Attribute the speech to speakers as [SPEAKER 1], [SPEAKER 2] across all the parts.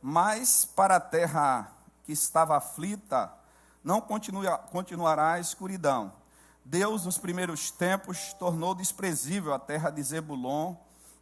[SPEAKER 1] Mas para a terra que estava aflita, não continuará a escuridão. Deus, nos primeiros tempos, tornou desprezível a terra de Zebulon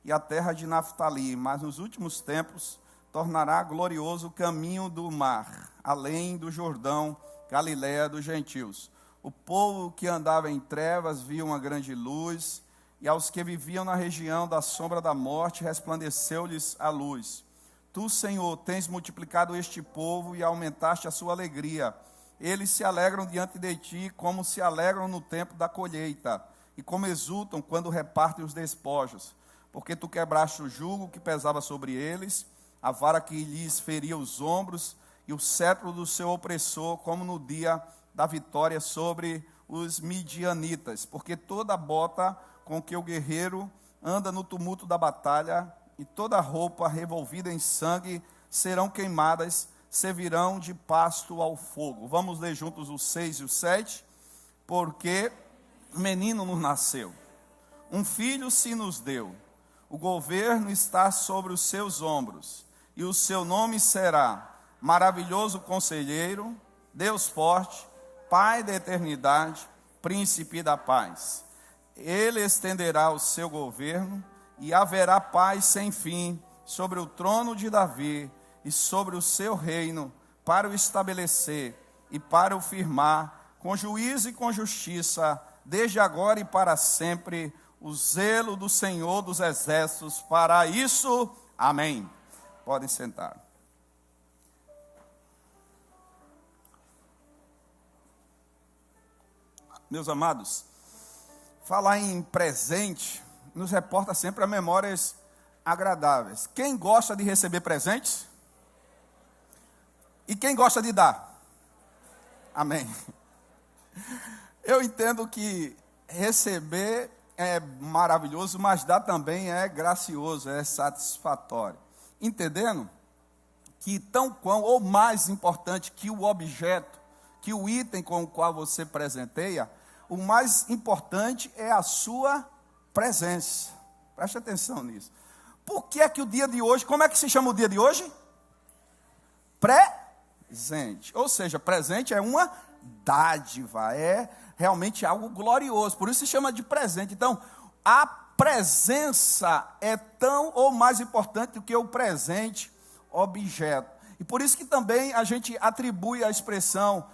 [SPEAKER 1] e a terra de Naftali, mas nos últimos tempos tornará glorioso o caminho do mar, além do Jordão, Galiléia dos gentios. O povo que andava em trevas viu uma grande luz, e aos que viviam na região da sombra da morte resplandeceu-lhes a luz. Tu, Senhor, tens multiplicado este povo e aumentaste a sua alegria. Eles se alegram diante de ti, como se alegram no tempo da colheita, e como exultam quando repartem os despojos. Porque tu quebraste o jugo que pesava sobre eles, a vara que lhes feria os ombros, e o cetro do seu opressor, como no dia da vitória sobre os midianitas. Porque toda bota com que o guerreiro anda no tumulto da batalha, e toda roupa revolvida em sangue serão queimadas, servirão de pasto ao fogo. Vamos ler juntos os 6 e o 7. Porque um menino nos nasceu, um filho se nos deu, o governo está sobre os seus ombros, e o seu nome será Maravilhoso Conselheiro, Deus Forte, Pai da Eternidade, Príncipe da Paz. Ele estenderá o seu governo, e haverá paz sem fim sobre o trono de Davi e sobre o seu reino, para o estabelecer e para o firmar, com juízo e com justiça, desde agora e para sempre. O zelo do Senhor dos Exércitos para isso. Amém. Podem sentar. Meus amados, falar em presente nos reporta sempre a memórias agradáveis. Quem gosta de receber presentes? E quem gosta de dar? Amém. Eu entendo que receber é maravilhoso, mas dar também é gracioso, é satisfatório. Entendendo que tão quão ou mais importante que o objeto, que o item com o qual você presenteia, o mais importante é a sua presença. Preste atenção nisso. Por que é que o dia de hoje, como é que se chama o dia de hoje? Presente. Ou seja, presente é uma dádiva, é realmente algo glorioso, por isso se chama de presente. Então, a presença é tão ou mais importante do que o presente objeto. E por isso que também a gente atribui à expressão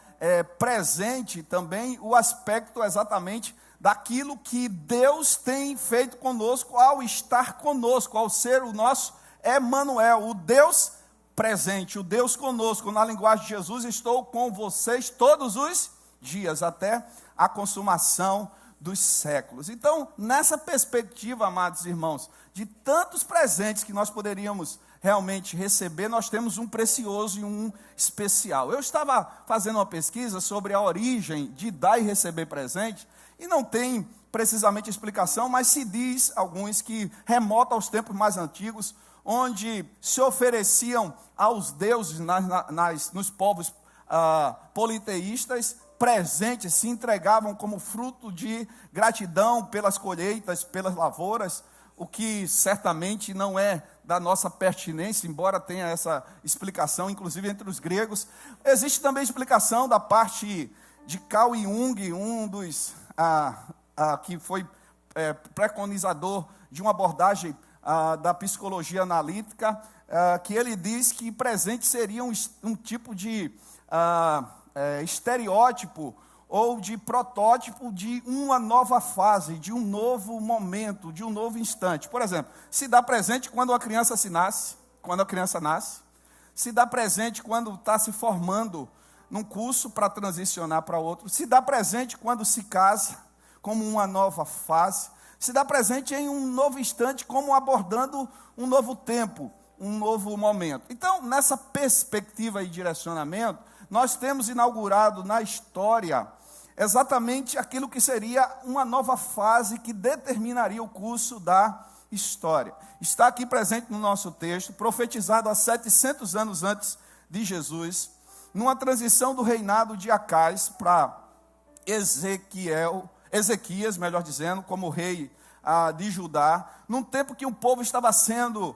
[SPEAKER 1] presente também o aspecto exatamente daquilo que Deus tem feito conosco ao estar conosco, ao ser o nosso Emanuel, o Deus presente, o Deus conosco. Na linguagem de Jesus, estou com vocês todos os dias, até a consumação dos séculos. Então, nessa perspectiva, amados irmãos, de tantos presentes que nós poderíamos realmente receber, nós temos um precioso e um especial. Eu estava fazendo uma pesquisa sobre a origem de dar e receber presente, e não tem precisamente explicação, mas se diz, alguns, que remota aos tempos mais antigos, onde se ofereciam aos deuses, nos povos politeístas, presentes, se entregavam como fruto de gratidão pelas colheitas, pelas lavouras, o que certamente não é da nossa pertinência, embora tenha essa explicação, inclusive entre os gregos. Existe também explicação da parte de Carl Jung, um dos que foi preconizador de uma abordagem da psicologia analítica, que ele diz que presente seria um tipo de estereótipo ou de protótipo de uma nova fase, de um novo momento, de um novo instante. Por exemplo, se dá presente quando a criança nasce, se dá presente quando está se formando num curso para transicionar para outro, se dá presente quando se casa, como uma nova fase, se dá presente em um novo instante, como abordando um novo tempo, um novo momento. Então, nessa perspectiva e direcionamento, nós temos inaugurado na história exatamente aquilo que seria uma nova fase que determinaria o curso da história. Está aqui presente no nosso texto, profetizado há 700 anos antes de Jesus, numa transição do reinado de Acais para Ezequias, melhor dizendo, como rei de Judá, num tempo que o povo estava sendo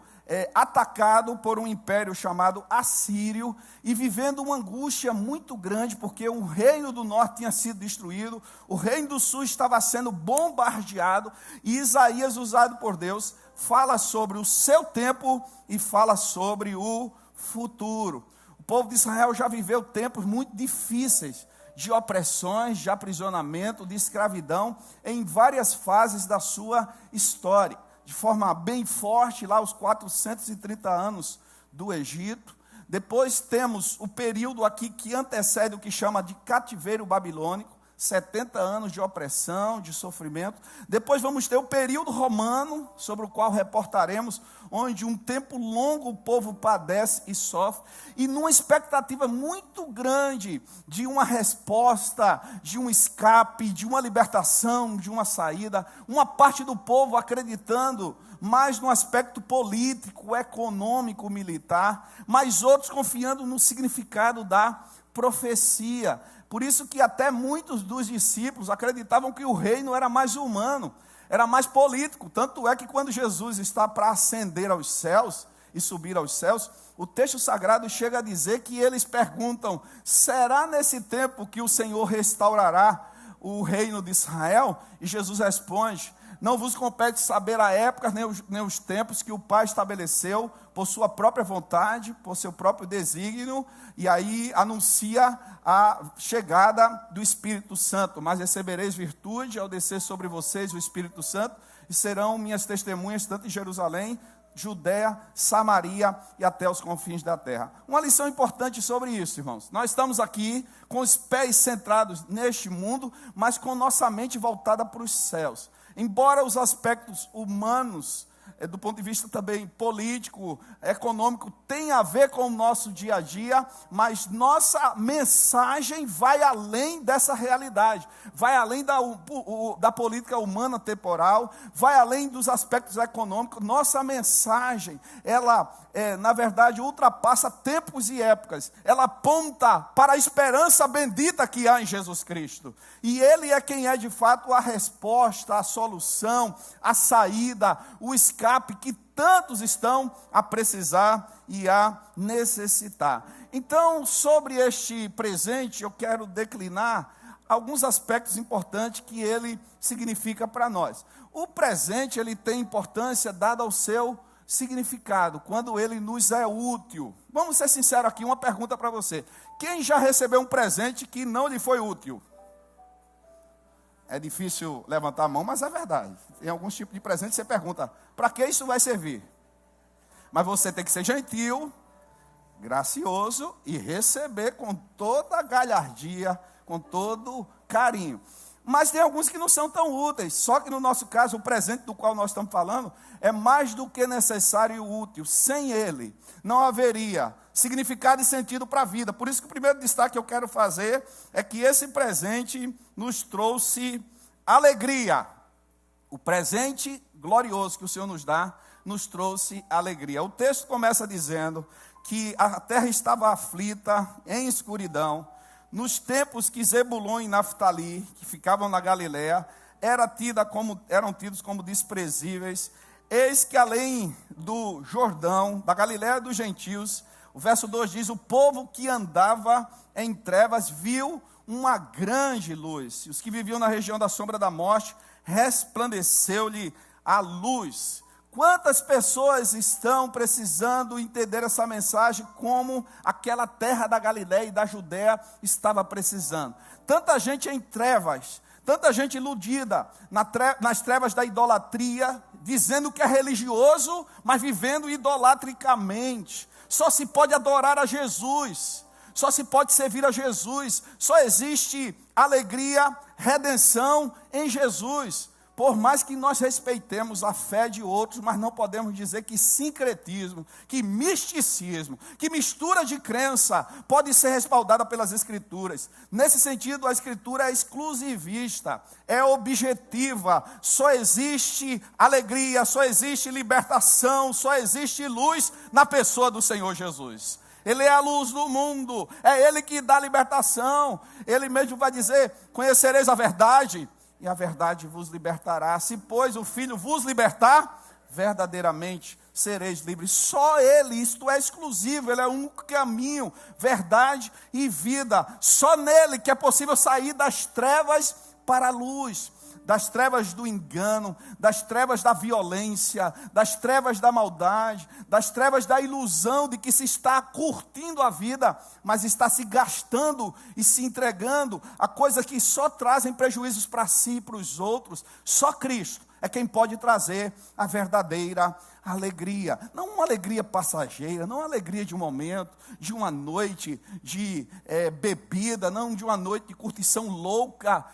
[SPEAKER 1] atacado por um império chamado Assírio e vivendo uma angústia muito grande, porque o reino do norte tinha sido destruído, o reino do sul estava sendo bombardeado, e Isaías, usado por Deus, fala sobre o seu tempo e fala sobre o futuro. O povo de Israel já viveu tempos muito difíceis, de opressões, de aprisionamento, de escravidão, em várias fases da sua história. De forma bem forte, lá os 430 anos do Egito. Depois temos o período aqui que antecede o que chama de cativeiro babilônico, 70 anos de opressão, de sofrimento. Depois vamos ter o período romano, sobre o qual reportaremos, onde um tempo longo o povo padece e sofre, e numa expectativa muito grande de uma resposta, de um escape, de uma libertação, de uma saída. Uma parte do povo acreditando mais no aspecto político, econômico, militar, mas outros confiando no significado da profecia. Por isso que até muitos dos discípulos acreditavam que o reino era mais humano, era mais político. Tanto é que quando Jesus está para ascender aos céus e subir aos céus, o texto sagrado chega a dizer que eles perguntam: será nesse tempo que o Senhor restaurará o reino de Israel? E Jesus responde: não vos compete saber a época nem os tempos que o Pai estabeleceu por sua própria vontade, por seu próprio desígnio, e aí anuncia a chegada do Espírito Santo. Mas recebereis virtude ao descer sobre vocês o Espírito Santo, e serão minhas testemunhas tanto em Jerusalém, Judéia, Samaria e até os confins da terra. Uma lição importante sobre isso, irmãos. Nós estamos aqui com os pés centrados neste mundo, mas com nossa mente voltada para os céus. Embora os aspectos humanos, do ponto de vista também político, econômico, tenha a ver com o nosso dia a dia, mas nossa mensagem vai além dessa realidade, vai além da política humana temporal, vai além dos aspectos econômicos. Nossa mensagem, ela, na verdade, ultrapassa tempos e épocas. Ela aponta para a esperança bendita que há em Jesus Cristo. E Ele é quem é de fato a resposta, a solução, a saída, o escape que tantos estão a precisar e a necessitar. Então, sobre este presente, eu quero declinar alguns aspectos importantes que ele significa para nós. O presente, ele tem importância dada ao seu significado, quando ele nos é útil. Vamos ser sinceros aqui, uma pergunta para você: quem já recebeu um presente que não lhe foi útil? É difícil levantar a mão, mas é verdade. Em alguns tipos de presente você pergunta: para que isso vai servir? Mas você tem que ser gentil, gracioso e receber com toda a galhardia, com todo carinho. Mas tem alguns que não são tão úteis. Só que no nosso caso, o presente do qual nós estamos falando é mais do que necessário e útil. Sem ele, não haveria significado e sentido para a vida. Por isso que o primeiro destaque que eu quero fazer é que esse presente nos trouxe alegria. O presente glorioso que o Senhor nos dá, nos trouxe alegria. O texto começa dizendo que a terra estava aflita, em escuridão, nos tempos que Zebulon e Naftali, que ficavam na Galiléia, eram tidos como desprezíveis. Eis que além do Jordão, da Galiléia dos gentios, o verso 2 diz: o povo que andava em trevas viu uma grande luz. E os que viviam na região da sombra da morte, resplandeceu-lhe a luz. Quantas pessoas estão precisando entender essa mensagem como aquela terra da Galiléia e da Judéia estava precisando? Tanta gente em trevas, tanta gente iludida nas trevas da idolatria, dizendo que é religioso, mas vivendo idolatricamente. Só se pode adorar a Jesus, só se pode servir a Jesus, só existe alegria, redenção em Jesus. Por mais que nós respeitemos a fé de outros, mas não podemos dizer que sincretismo, que misticismo, que mistura de crença pode ser respaldada pelas Escrituras. Nesse sentido, a Escritura é exclusivista, é objetiva. Só existe alegria, só existe libertação, só existe luz na pessoa do Senhor Jesus. Ele é a luz do mundo, é Ele que dá libertação. Ele mesmo vai dizer: conhecereis a verdade, e a verdade vos libertará. Se, pois, o Filho vos libertar, verdadeiramente sereis livres. Só Ele, isto é exclusivo, Ele é o único caminho, verdade e vida. Só nele que é possível sair das trevas para a luz, das trevas do engano, das trevas da violência, das trevas da maldade, das trevas da ilusão de que se está curtindo a vida, mas está se gastando e se entregando a coisas que só trazem prejuízos para si e para os outros. Só Cristo é quem pode trazer a verdadeira alegria. Não uma alegria passageira, não uma alegria de um momento, de uma noite de bebida, não de uma noite de curtição louca,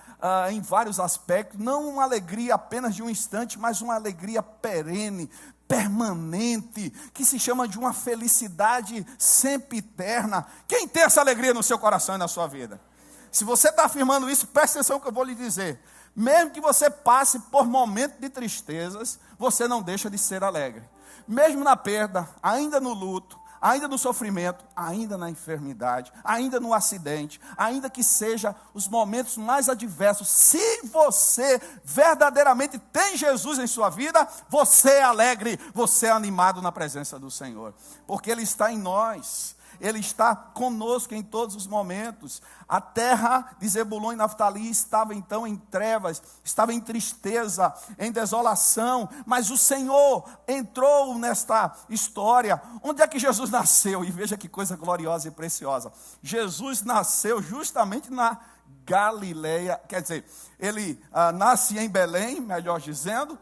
[SPEAKER 1] em vários aspectos, não uma alegria apenas de um instante, mas uma alegria perene, permanente, que se chama de uma felicidade sempre eterna. Quem tem essa alegria no seu coração e na sua vida? Se você está afirmando isso, preste atenção no que eu vou lhe dizer. Mesmo que você passe por momentos de tristezas, você não deixa de ser alegre. Mesmo na perda, ainda no luto, ainda no sofrimento, ainda na enfermidade, ainda no acidente, ainda que seja os momentos mais adversos, se você verdadeiramente tem Jesus em sua vida, você é alegre, você é animado na presença do Senhor, porque Ele está em nós. Ele está conosco em todos os momentos. A terra de Zebulon e Naftali estava então em trevas, estava em tristeza, em desolação, mas o Senhor entrou nesta história. Onde é que Jesus nasceu? E veja que coisa gloriosa e preciosa. Jesus nasceu justamente na Galileia, quer dizer, ele nasce em Belém, melhor dizendo,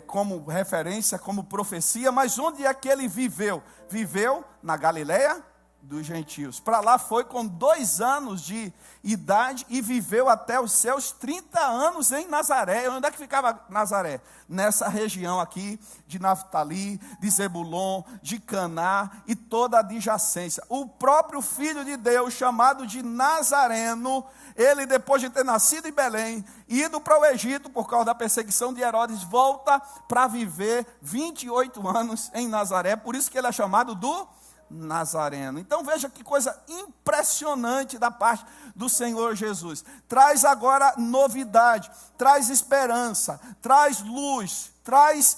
[SPEAKER 1] como referência, como profecia, mas onde é que ele viveu? Viveu na Galileia dos gentios. Para lá foi com 2 anos de idade e viveu até os seus 30 anos em Nazaré. Onde é que ficava Nazaré? Nessa região aqui de Naftali, de Zebulon, de Caná e toda a adjacência. O próprio Filho de Deus, chamado de Nazareno, ele depois de ter nascido em Belém, ido para o Egito por causa da perseguição de Herodes, volta para viver 28 anos em Nazaré. Por isso que ele é chamado do Nazareno. Então veja que coisa impressionante da parte do Senhor Jesus. Traz agora novidade, traz esperança, traz luz, traz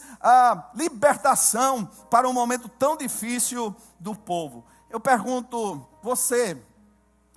[SPEAKER 1] libertação para um momento tão difícil do povo. Eu pergunto, você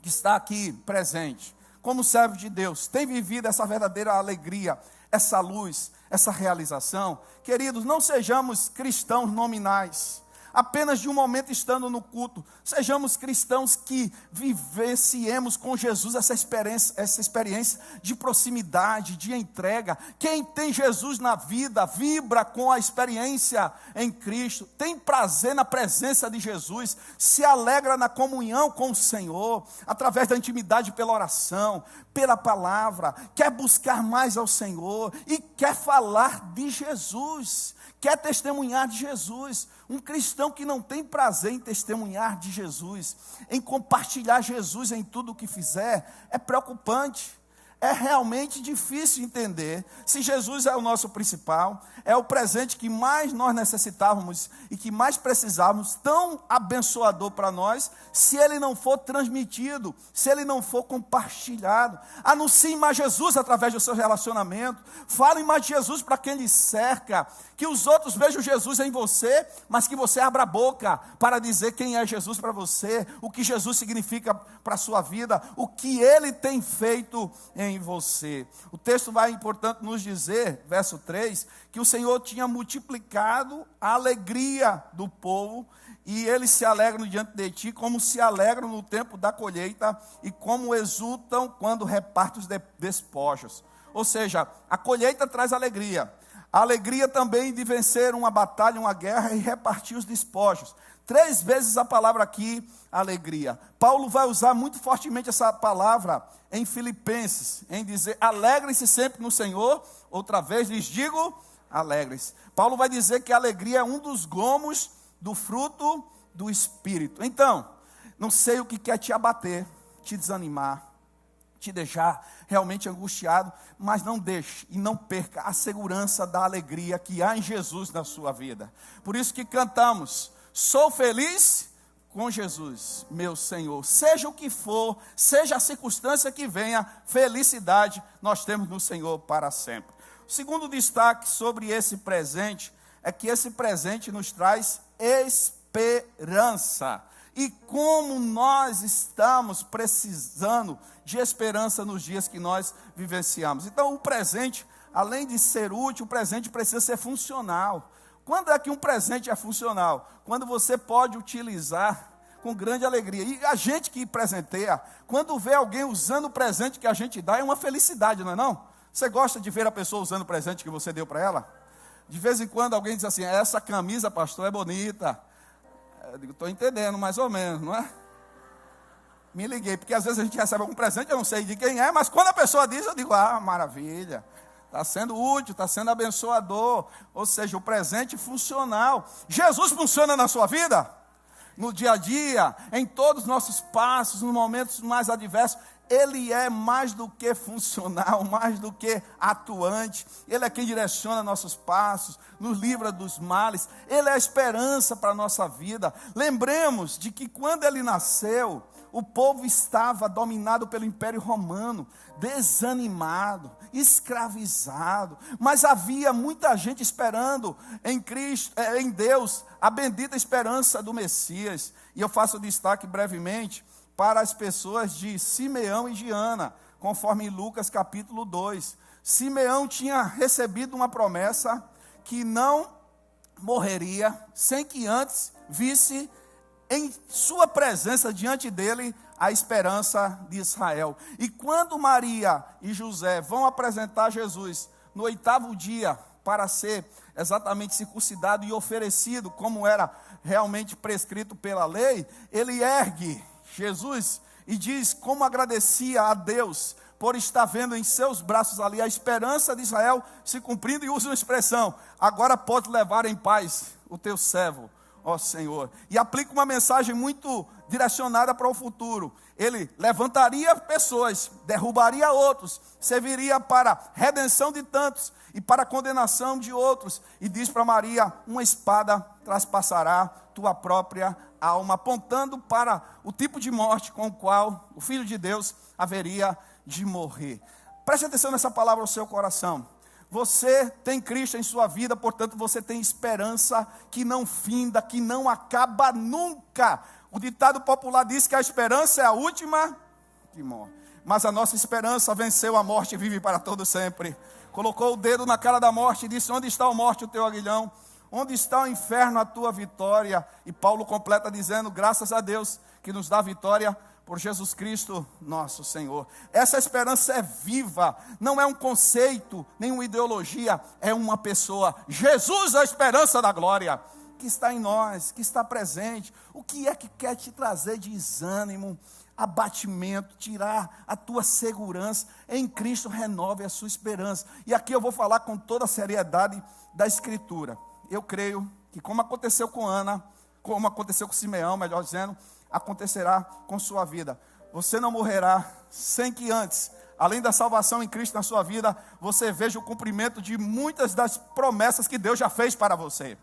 [SPEAKER 1] que está aqui presente, como servo de Deus, tem vivido essa verdadeira alegria, essa luz, essa realização? Queridos, não sejamos cristãos nominais, apenas de um momento estando no culto. Sejamos cristãos que vivenciemos com Jesus essa experiência de proximidade, de entrega. Quem tem Jesus na vida, vibra com a experiência em Cristo, tem prazer na presença de Jesus, se alegra na comunhão com o Senhor, através da intimidade pela oração, pela palavra, quer buscar mais ao Senhor e quer falar de Jesus, quer testemunhar de Jesus. Um cristão que não tem prazer em testemunhar de Jesus, em compartilhar Jesus em tudo o que fizer, é preocupante. É realmente difícil entender se Jesus é o nosso principal, é o presente que mais nós necessitávamos e que mais precisávamos, tão abençoador para nós, se ele não for transmitido, se ele não for compartilhado. Anuncie mais Jesus através do seu relacionamento, fale mais de Jesus para quem lhe cerca, que os outros vejam Jesus em você, mas que você abra a boca para dizer quem é Jesus para você, o que Jesus significa para a sua vida, o que ele tem feito em você. O texto vai, portanto, nos dizer, verso 3, que o Senhor tinha multiplicado a alegria do povo, e eles se alegram diante de ti, como se alegram no tempo da colheita, e como exultam quando repartem os despojos. Ou seja, a colheita traz alegria. A alegria também de vencer uma batalha, uma guerra e repartir os despojos. 3 vezes a palavra aqui, alegria. Paulo vai usar muito fortemente essa palavra em Filipenses, em dizer, alegrem-se sempre no Senhor. Outra vez lhes digo, alegrem-se. Paulo vai dizer que a alegria é um dos gomos do fruto do Espírito. Então, não sei o que quer te abater, te desanimar, te deixar realmente angustiado, mas não deixe e não perca a segurança da alegria que há em Jesus na sua vida. Por isso que cantamos, sou feliz com Jesus, meu Senhor. Seja o que for, seja a circunstância que venha, felicidade nós temos no Senhor para sempre. O segundo destaque sobre esse presente é que esse presente nos traz esperança. E como nós estamos precisando de esperança nos dias que nós vivenciamos. Então, o presente, além de ser útil, o presente precisa ser funcional. Quando é que um presente é funcional? Quando você pode utilizar com grande alegria. E a gente que presenteia, quando vê alguém usando o presente que a gente dá, é uma felicidade, não é não? Você gosta de ver a pessoa usando o presente que você deu para ela? De vez em quando alguém diz assim, essa camisa, pastor, é bonita. Eu digo, estou entendendo mais ou menos, não é? Me liguei, porque às vezes a gente recebe algum presente, eu não sei de quem é, mas quando a pessoa diz, eu digo, maravilha. Está sendo útil, está sendo abençoador. Ou seja, o presente funcional. Jesus funciona na sua vida? No dia a dia, em todos os nossos passos, nos momentos mais adversos. Ele é mais do que funcional, mais do que atuante. Ele é quem direciona nossos passos, nos livra dos males. Ele é a esperança para a nossa vida. Lembremos de que quando ele nasceu, o povo estava dominado pelo Império Romano, desanimado, escravizado. Mas havia muita gente esperando em Cristo, em Deus, a bendita esperança do Messias. E eu faço destaque brevemente para as pessoas de Simeão e de Ana, conforme em Lucas capítulo 2. Simeão tinha recebido uma promessa que não morreria sem que antes visse em sua presença diante dele a esperança de Israel. E quando Maria e José vão apresentar Jesus no 8º dia para ser exatamente circuncidado e oferecido como era realmente prescrito pela lei, ele ergue Jesus e diz como agradecia a Deus por estar vendo em seus braços ali a esperança de Israel se cumprindo, e usa uma expressão, agora pode levar em paz o teu servo, ó Senhor. E aplica uma mensagem muito direcionada para o futuro. Ele levantaria pessoas, derrubaria outros, serviria para redenção de tantos e para condenação de outros. E diz para Maria, uma espada traspassará tua própria alma, apontando para o tipo de morte com o qual o Filho de Deus haveria de morrer. Preste atenção nessa palavra ao seu coração. Você tem Cristo em sua vida, portanto você tem esperança que não finda, que não acaba nunca. O ditado popular diz que a esperança é a última que morre. Mas a nossa esperança venceu a morte e vive para todo sempre. Colocou o dedo na cara da morte e disse, onde está a morte, o teu aguilhão? Onde está o inferno, a tua vitória? E Paulo completa dizendo, graças a Deus que nos dá vitória por Jesus Cristo, nosso Senhor. Essa esperança é viva, não é um conceito, nem uma ideologia, é uma pessoa. Jesus, a esperança da glória, que está em nós, que está presente. O que é que quer te trazer de desânimo, abatimento, tirar a tua segurança? Em Cristo renove a sua esperança. E aqui eu vou falar com toda a seriedade da Escritura. Eu creio que como aconteceu com Ana, como aconteceu com Simeão, melhor dizendo, acontecerá com sua vida. Você não morrerá sem que antes, além da salvação em Cristo na sua vida, você veja o cumprimento de muitas das promessas que Deus já fez para você.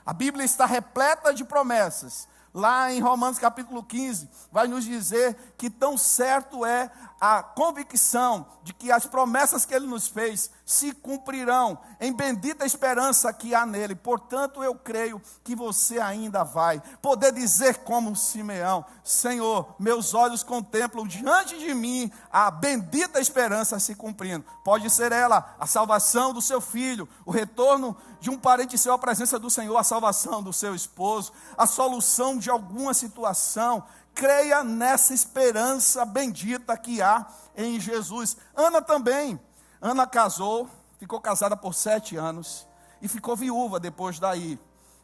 [SPEAKER 1] A Bíblia está repleta de promessas. Lá em Romanos capítulo 15, vai nos dizer que tão certo é a convicção de que as promessas que Ele nos fez se cumprirão em bendita esperança que há nele. Portanto, eu creio que você ainda vai poder dizer como Simeão, Senhor, meus olhos contemplam diante de mim a bendita esperança se cumprindo. Pode ser ela a salvação do seu filho, o retorno de um parente seu à presença do Senhor, a salvação do seu esposo, a solução de alguma situação. Creia nessa esperança bendita que há em Jesus. Ana também. Ana casou, ficou casada por 7 anos e ficou viúva depois daí.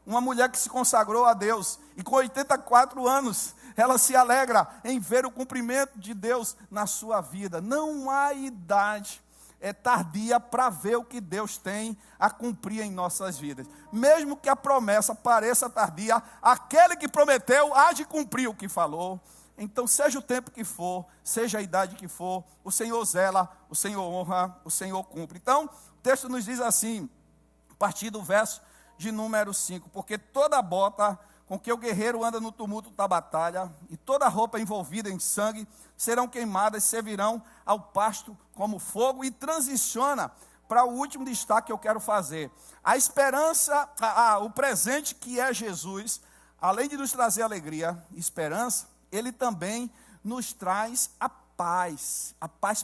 [SPEAKER 1] Uma mulher que se consagrou a Deus e com 84 anos ela se alegra em ver o cumprimento de Deus na sua vida. Não há idade tardia para ver o que Deus tem a cumprir em nossas vidas. Mesmo que a promessa pareça tardia, aquele que prometeu há de cumprir o que falou. Então, seja o tempo que for, seja a idade que for, o Senhor zela, o Senhor honra, o Senhor cumpre. Então, o texto nos diz assim, a partir do verso de número 5, porque toda bota com que o guerreiro anda no tumulto da batalha, e toda roupa envolvida em sangue, serão queimadas, servirão ao pasto como fogo, e transiciona para o último destaque que eu quero fazer. A esperança, o presente que é Jesus, além de nos trazer alegria e esperança, ele também nos traz a paz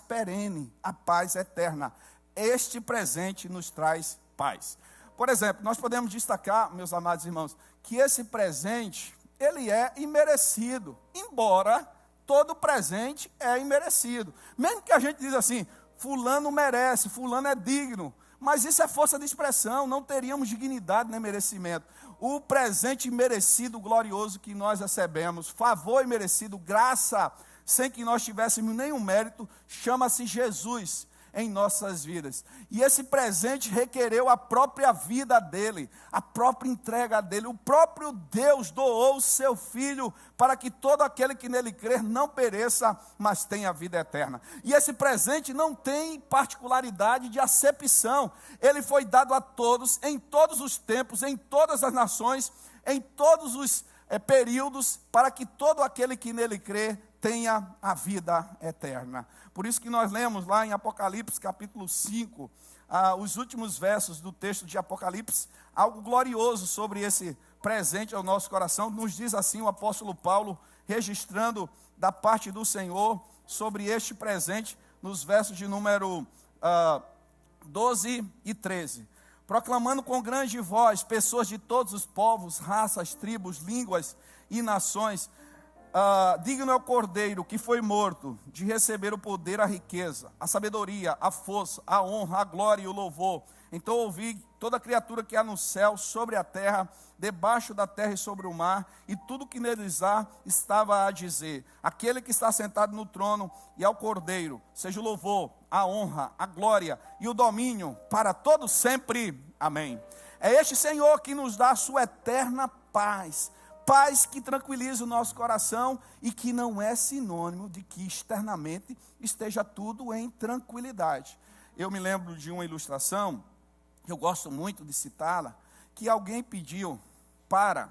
[SPEAKER 1] perene, a paz eterna. Este presente nos traz paz. Por exemplo, nós podemos destacar, meus amados irmãos, que esse presente, ele é imerecido, embora todo presente é imerecido. Mesmo que a gente diz assim, fulano merece, fulano é digno, mas isso é força de expressão, não teríamos dignidade nem merecimento. O presente merecido, glorioso que nós recebemos, favor imerecido, graça, sem que nós tivéssemos nenhum mérito, chama-se Jesus em nossas vidas. E esse presente requereu a própria vida dele, a própria entrega dele. O próprio Deus doou o seu Filho para que todo aquele que nele crer não pereça, mas tenha a vida eterna. E esse presente não tem particularidade de acepção. Ele foi dado a todos, em todos os tempos, em todas as nações, em todos os períodos, para que todo aquele que nele crê tenha a vida eterna. Por isso que nós lemos lá em Apocalipse capítulo 5, os últimos versos do texto de Apocalipse, algo glorioso sobre esse presente ao nosso coração. Nos diz assim o apóstolo Paulo, registrando da parte do Senhor sobre este presente, nos versos de número 12 e 13. Proclamando com grande voz, pessoas de todos os povos, raças, tribos, línguas e nações, digno é o Cordeiro que foi morto de receber o poder, a riqueza, a sabedoria, a força, a honra, a glória e o louvor. Então ouvi toda criatura que há no céu, sobre a terra, debaixo da terra e sobre o mar, e tudo que neles há, estava a dizer: aquele que está sentado no trono e ao Cordeiro, seja o louvor, a honra, a glória e o domínio para todos sempre. Amém. É este Senhor que nos dá a sua eterna paz. Paz que tranquiliza o nosso coração e que não é sinônimo de que externamente esteja tudo em tranquilidade. Eu me lembro de uma ilustração, eu gosto muito de citá-la, que alguém pediu para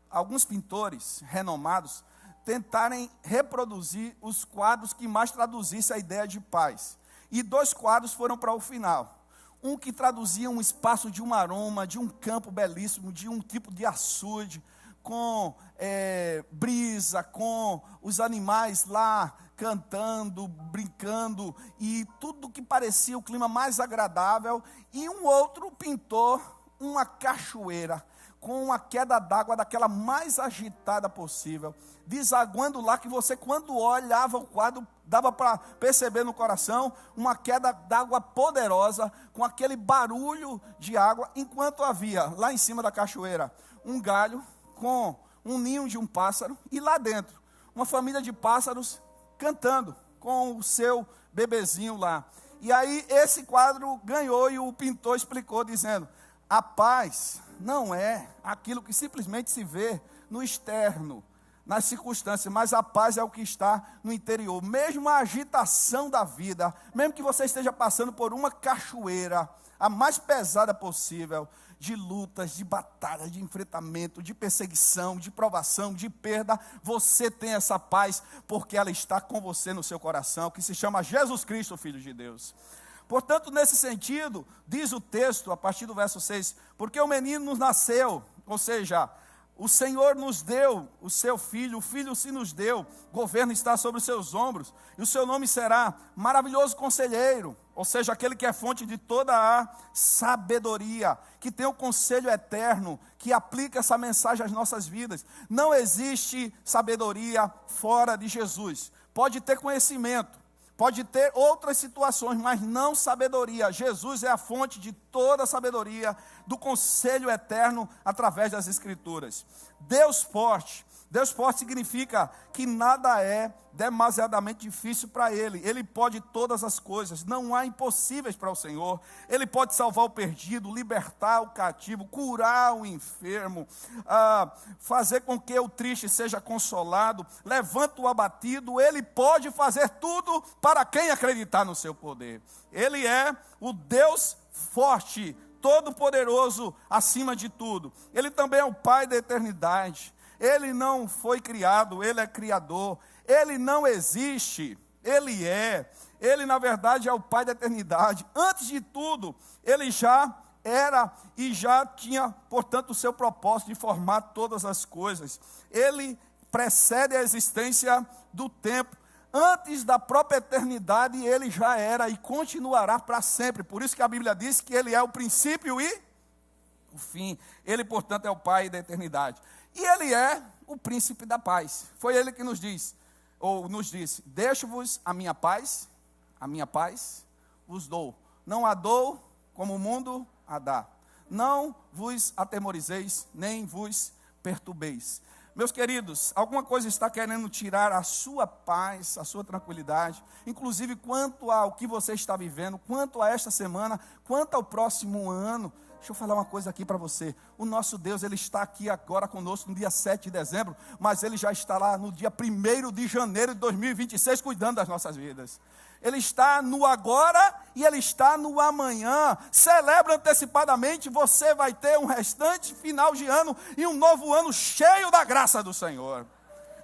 [SPEAKER 1] alguns pintores renomados tentarem reproduzir os quadros que mais traduzissem a ideia de paz. E 2 quadros foram para o final. Um que traduzia um espaço de um aroma, de um campo belíssimo, de um tipo de açude, com brisa, com os animais lá cantando, brincando, e tudo que parecia o clima mais agradável. E um outro pintor, uma cachoeira, com uma queda d'água daquela mais agitada possível, desaguando lá, que você, quando olhava o quadro, dava para perceber no coração uma queda d'água poderosa, com aquele barulho de água, enquanto havia lá em cima da cachoeira um galho com um ninho de um pássaro, e lá dentro uma família de pássaros cantando com o seu bebezinho lá. E aí esse quadro ganhou, e o pintor explicou dizendo: a paz não é aquilo que simplesmente se vê no externo, nas circunstâncias, mas a paz é o que está no interior. Mesmo a agitação da vida, mesmo que você esteja passando por uma cachoeira, a mais pesada possível, de lutas, de batalhas, de enfrentamento, de perseguição, de provação, de perda, você tem essa paz, porque ela está com você no seu coração, que se chama Jesus Cristo, Filho de Deus. Portanto, nesse sentido, diz o texto, a partir do verso 6, porque o menino nos nasceu, ou seja, o Senhor nos deu o seu Filho, o Filho se nos deu, o governo está sobre os seus ombros, e o seu nome será Maravilhoso Conselheiro, ou seja, aquele que é fonte de toda a sabedoria, que tem o conselho eterno, que aplica essa mensagem às nossas vidas. Não existe sabedoria fora de Jesus. Pode ter conhecimento, pode ter outras situações, mas não sabedoria. Jesus é a fonte de toda a sabedoria, do conselho eterno através das Escrituras. Deus forte significa que nada é demasiadamente difícil para Ele. Ele pode todas as coisas, não há impossíveis para o Senhor. Ele pode salvar o perdido, libertar o cativo, curar o enfermo, fazer com que o triste seja consolado, levanta o abatido. Ele pode fazer tudo para quem acreditar no seu poder. Ele é o Deus forte, todo-poderoso acima de tudo. Ele também é o Pai da eternidade. Ele não foi criado, Ele é criador. Ele não existe Ele na verdade é o Pai da eternidade. Antes de tudo, ele já era e já tinha, portanto, o seu propósito de formar todas as coisas. Ele precede a existência do tempo. Antes da própria eternidade, ele já era e continuará para sempre. Por isso que a Bíblia diz que ele é o princípio e o fim. Ele, portanto, é o Pai da eternidade. E ele é o príncipe da paz. Foi ele que nos disse, deixo-vos a minha paz vos dou. Não a dou como o mundo a dá. Não vos atemorizeis, nem vos perturbeis. Meus queridos, alguma coisa está querendo tirar a sua paz, a sua tranquilidade, inclusive quanto ao que você está vivendo, quanto a esta semana, quanto ao próximo ano. Deixa eu falar uma coisa aqui para você. O nosso Deus, ele está aqui agora conosco no dia 7 de dezembro, mas ele já está lá no dia 1º de janeiro de 2026, cuidando das nossas vidas. Ele está no agora e ele está no amanhã. Celebra antecipadamente, você vai ter um restante final de ano e um novo ano cheio da graça do Senhor.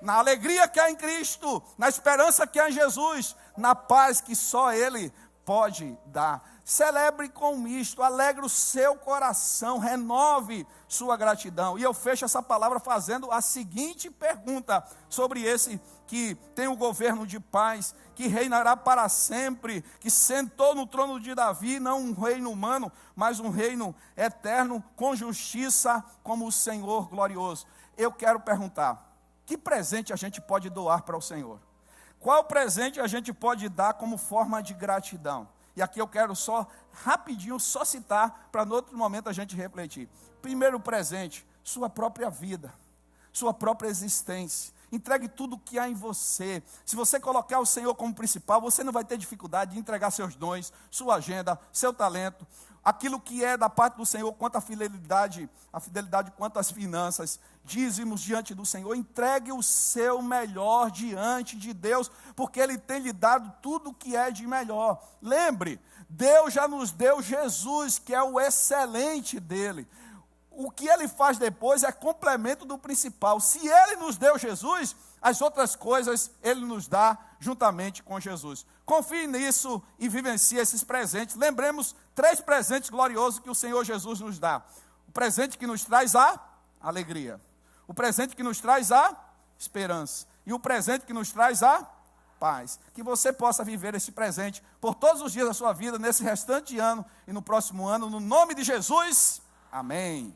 [SPEAKER 1] Na alegria que há em Cristo, na esperança que há em Jesus, na paz que só Ele pode dar. Celebre com isto, alegre o seu coração, renove sua gratidão. E eu fecho essa palavra fazendo a seguinte pergunta sobre esse que tem o governo de paz, que reinará para sempre, que sentou no trono de Davi, não um reino humano, mas um reino eterno, com justiça, como o Senhor glorioso. Eu quero perguntar, que presente a gente pode doar para o Senhor? Qual presente a gente pode dar como forma de gratidão? E aqui eu quero só, rapidinho, só citar, para no outro momento a gente refletir. Primeiro presente, sua própria vida, sua própria existência. Entregue tudo o que há em você. Se você colocar o Senhor como principal, você não vai ter dificuldade de entregar seus dons, sua agenda, seu talento, aquilo que é da parte do Senhor, quanto à fidelidade quanto às finanças, dízimos diante do Senhor. Entregue o seu melhor diante de Deus, porque Ele tem lhe dado tudo o que é de melhor. Lembre, Deus já nos deu Jesus, que é o excelente dele. O que Ele faz depois é complemento do principal. Se Ele nos deu Jesus, as outras coisas Ele nos dá juntamente com Jesus. Confie nisso e vivencie esses presentes. Lembremos 3 presentes gloriosos que o Senhor Jesus nos dá. O presente que nos traz a alegria. O presente que nos traz a esperança. E o presente que nos traz a paz. Que você possa viver esse presente por todos os dias da sua vida, nesse restante ano e no próximo ano. No nome de Jesus, amém.